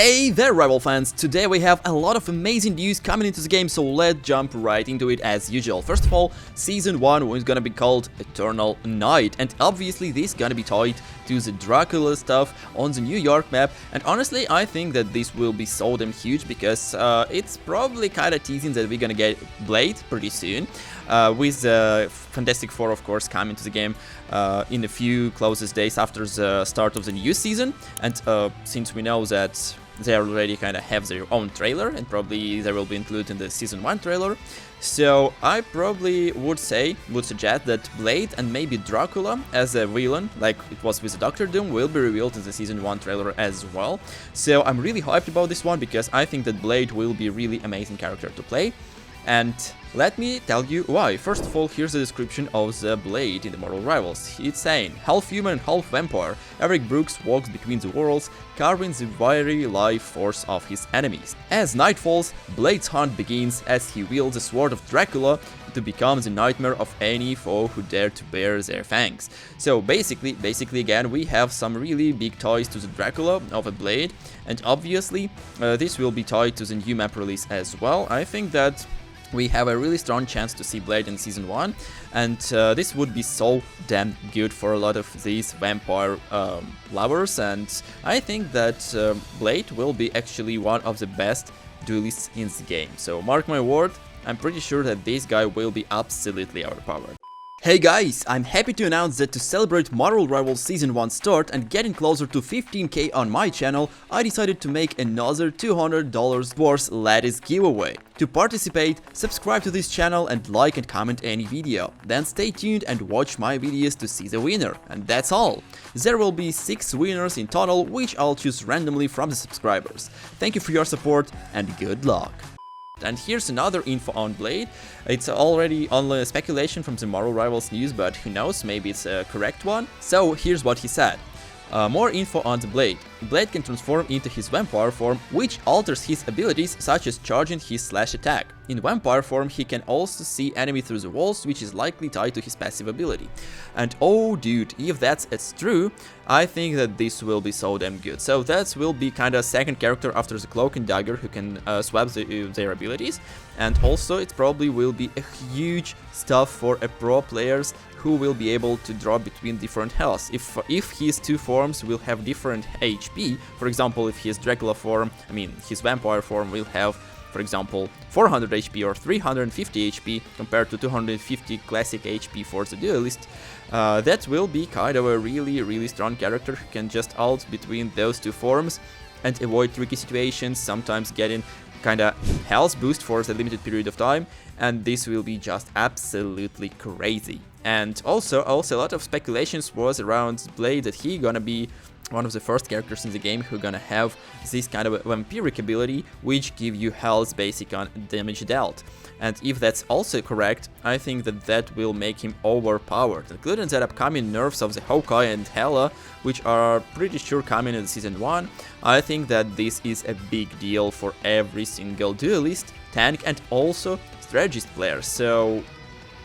Hey there, Rival fans! Today we have a lot of amazing news coming into the game, so let's jump right into it as usual. First of all, Season 1 is gonna be called Eternal Night, and obviously this is gonna be tied to the Dracula stuff on the New York map, and honestly I think that this will be so damn huge because it's probably kinda teasing that we're gonna get Blade pretty soon, with Fantastic Four of course coming to the game in a few closest days after the start of the new season, and since we know that they already kind of have their own trailer and probably they will be included in the Season 1 trailer. So I probably would suggest that Blade and maybe Dracula as a villain, like it was with Doctor Doom, will be revealed in the Season 1 trailer as well. So I'm really hyped about this one because I think that Blade will be a really amazing character to play. And let me tell you why. First of all, here's the description of the Blade in the Mortal Rivals. It's saying, half human and half vampire, Eric Brooks walks between the worlds, carving the very life force of his enemies. As night falls, Blade's hunt begins as he wields the sword of Dracula to become the nightmare of any foe who dare to bare their fangs. So basically again, we have some really big ties to the Dracula of a Blade, and obviously this will be tied to the new map release as well. I think that we have a really strong chance to see Blade in Season 1, and this would be so damn good for a lot of these vampire lovers, and I think that Blade will be actually one of the best duelists in the game. So mark my word, I'm pretty sure that this guy will be absolutely overpowered. Hey guys, I'm happy to announce that to celebrate Marvel Rivals Season 1 start and getting closer to 15k on my channel, I decided to make another $200 worth lattice giveaway. To participate, subscribe to this channel and like and comment any video. Then stay tuned and watch my videos to see the winner. And that's all. There will be 6 winners in total, which I'll choose randomly from the subscribers. Thank you for your support and good luck. And here's another info on Blade. It's already on speculation from the Marvel Rivals news, but who knows, maybe it's a correct one. So here's what he said. More info on the Blade. Blade can transform into his vampire form, which alters his abilities such as charging his slash attack. In vampire form, he can also see enemy through the walls, which is likely tied to his passive ability. And oh dude, if that's true, I think that this will be so damn good. So that will be kinda second character after the Cloak and Dagger who can swap their abilities, and also it probably will be a huge stuff for a pro players who will be able to drop between different healths. If his two forms will have different HP, for example, if his Dracula form, his vampire form will have, for example, 400 HP or 350 HP compared to 250 classic HP for the duelist, that will be kind of a really strong character who can just ult between those two forms and avoid tricky situations, sometimes getting kinda health boost for a limited period of time, and this will be just absolutely crazy. And also a lot of speculations was around Blade that he gonna be one of the first characters in the game who gonna have this kind of a vampiric ability which give you health basic on damage dealt. And if that's also correct, I think that will make him overpowered, including the upcoming nerfs of the Hawkeye and Hela, which are pretty sure coming in Season 1. I think that this is a big deal for every single duelist, tank and also strategist player. So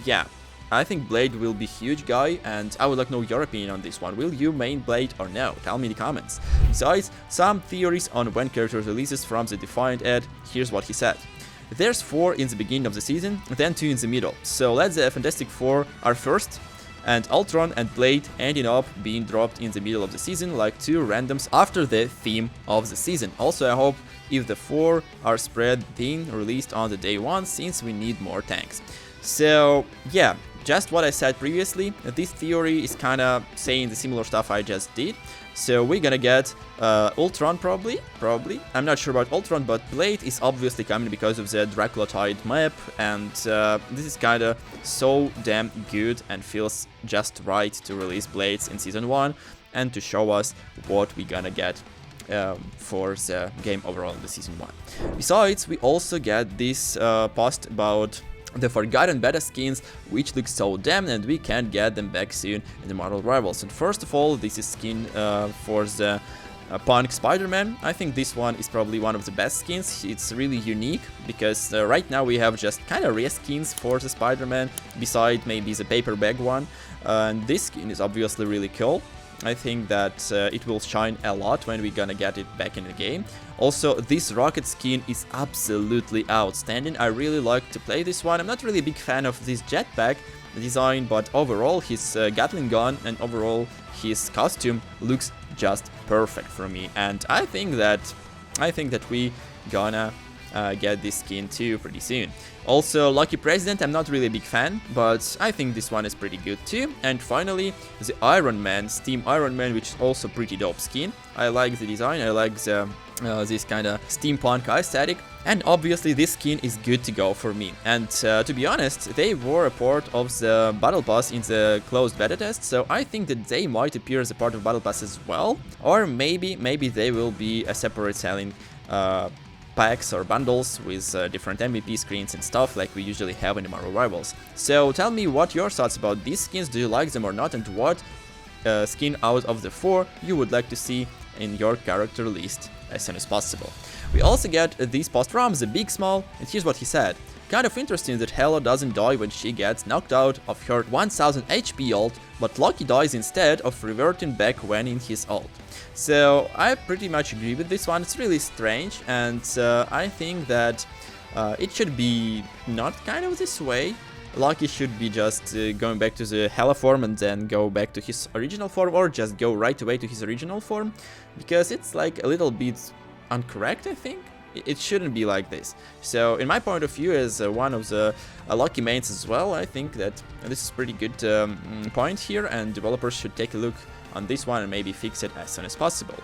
yeah, I think Blade will be huge guy, and I would like to know your opinion on this one. Will you main Blade or no? Tell me in the comments. Besides, some theories on when character releases from the Defiant Ed. Here's what he said. There's 4 in the beginning of the season, then 2 in the middle. So let's say Fantastic Four are first, and Ultron and Blade ending up being dropped in the middle of the season like 2 randoms after the theme of the season. Also, I hope if the 4 are spread thin, released on the day 1, since we need more tanks. So yeah, just what I said previously, this theory is kinda saying the similar stuff I just did. So we're gonna get Ultron probably. I'm not sure about Ultron, but Blade is obviously coming because of the Dracula tied map, and this is kinda so damn good and feels just right to release Blades in Season 1 and to show us what we're gonna get for the game overall in the Season 1. Besides, we also get this post about the Forgotten Beta skins, which look so damn, and we can get them back soon in the Marvel Rivals. And first of all, this is skin for the Punk Spider-Man. I think this one is probably one of the best skins. It's really unique because right now we have just kind of rare skins for the Spider-Man, beside maybe the paper bag one. And this skin is obviously really cool. I think that it will shine a lot when we're gonna get it back in the game. Also, this rocket skin is absolutely outstanding. I really like to play this one. I'm not really a big fan of this jetpack design, but overall his Gatling gun and overall his costume looks just perfect for me. And I think that we gonna get this skin too pretty soon. Also, Lucky President, I'm not really a big fan, but I think this one is pretty good too. And finally, the Iron Man, Steam Iron Man, which is also pretty dope skin. I like the design, I like the this kind of steampunk aesthetic, and obviously this skin is good to go for me. And to be honest, they were a part of the Battle Pass in the closed beta test, so I think that they might appear as a part of Battle Pass as well, or maybe they will be a separate selling packs or bundles with different MVP screens and stuff like we usually have in the Marvel Rivals. So tell me what your thoughts about these skins, do you like them or not, and what skin out of the 4 you would like to see in your character list as soon as possible. We also get these post-ROMs, the Big Small, and here's what he said. Kind of interesting that Hela doesn't die when she gets knocked out of her 1000 HP ult, but Loki dies instead of reverting back when in his ult. So I pretty much agree with this one. It's really strange, and I think that it should be not kind of this way. Loki should be just going back to the Hela form and then go back to his original form, or just go right away to his original form, because it's like a little bit incorrect, I think. It shouldn't be like this. So in my point of view, as one of the Loki mains as well, I think that this is pretty good point here, and developers should take a look on this one and maybe fix it as soon as possible.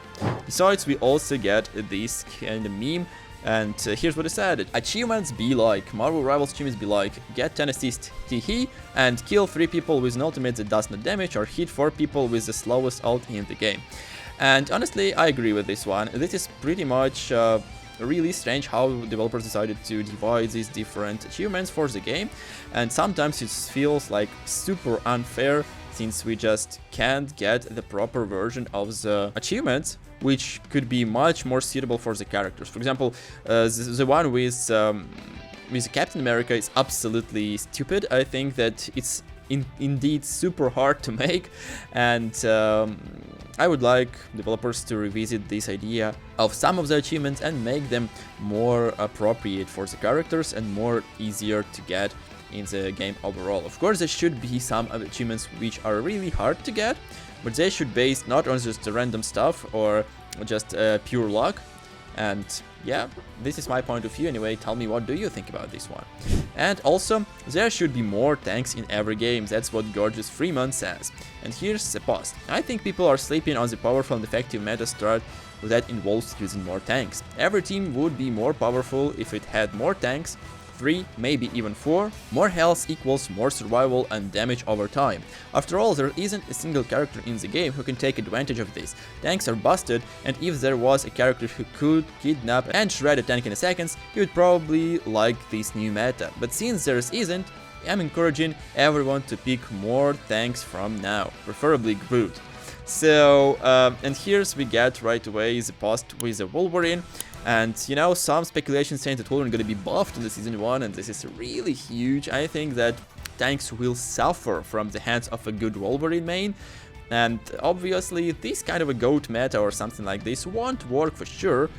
Besides, we also get this kind of meme, and here's what it said. Achievements be like, Marvel Rivals achievements be like, get 10 assists, hee, and kill 3 people with an ultimate that does not damage, or hit 4 people with the slowest ult in the game. And honestly, I agree with this one. This is pretty much really strange how developers decided to divide these different achievements for the game, and sometimes it feels like super unfair, since we just can't get the proper version of the achievements, which could be much more suitable for the characters. For example, the one with Captain America is absolutely stupid. I think that it's indeed super hard to make, and I would like developers to revisit this idea of some of the achievements and make them more appropriate for the characters and more easier to get in the game overall. Of course, there should be some achievements which are really hard to get, but they should base not on just random stuff or just pure luck. And yeah, this is my point of view anyway. Tell me, what do you think about this one? And also, there should be more tanks in every game. That's what Gorgeous Freeman says. And here's the post. I think people are sleeping on the powerful and effective meta strat that involves using more tanks. Every team would be more powerful if it had more tanks, 3, maybe even 4. More health equals more survival and damage over time. After all, there isn't a single character in the game who can take advantage of this. Tanks are busted, and if there was a character who could kidnap and shred a tank in a second, he would probably like this new meta. But since there isn't, I'm encouraging everyone to pick more tanks from now, preferably Groot. So, and here's we get right away the post with the Wolverine. And you know, some speculation saying that Wolverine gonna be buffed in the season 1, and this is really huge. I think that tanks will suffer from the hands of a good Wolverine main, and obviously this kind of a GOAT meta or something like this won't work for sure,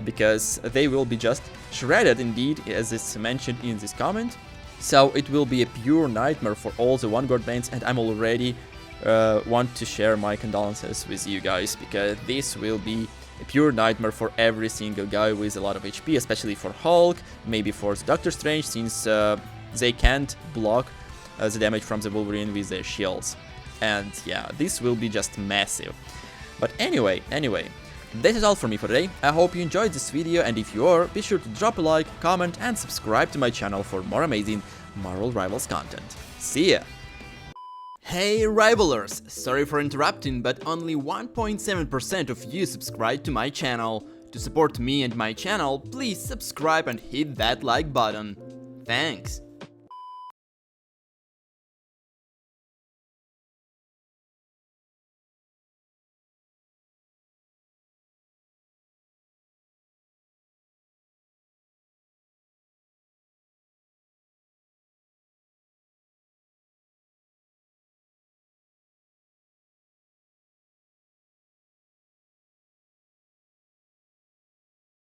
because they will be just shredded indeed, as it's mentioned in this comment. So it will be a pure nightmare for all the Vanguard mains, and I'm already want to share my condolences with you guys, because this will be a pure nightmare for every single guy with a lot of HP, especially for Hulk, maybe for Doctor Strange, since they can't block the damage from the Wolverine with their shields. And yeah, this will be just massive. But anyway, this is all for me for today. I hope you enjoyed this video, and if you are, be sure to drop a like, comment, and subscribe to my channel for more amazing Marvel Rivals content. See ya! Hey Rivalers! Sorry for interrupting, but only 1.7% of you subscribe to my channel. To support me and my channel, please subscribe and hit that like button. Thanks!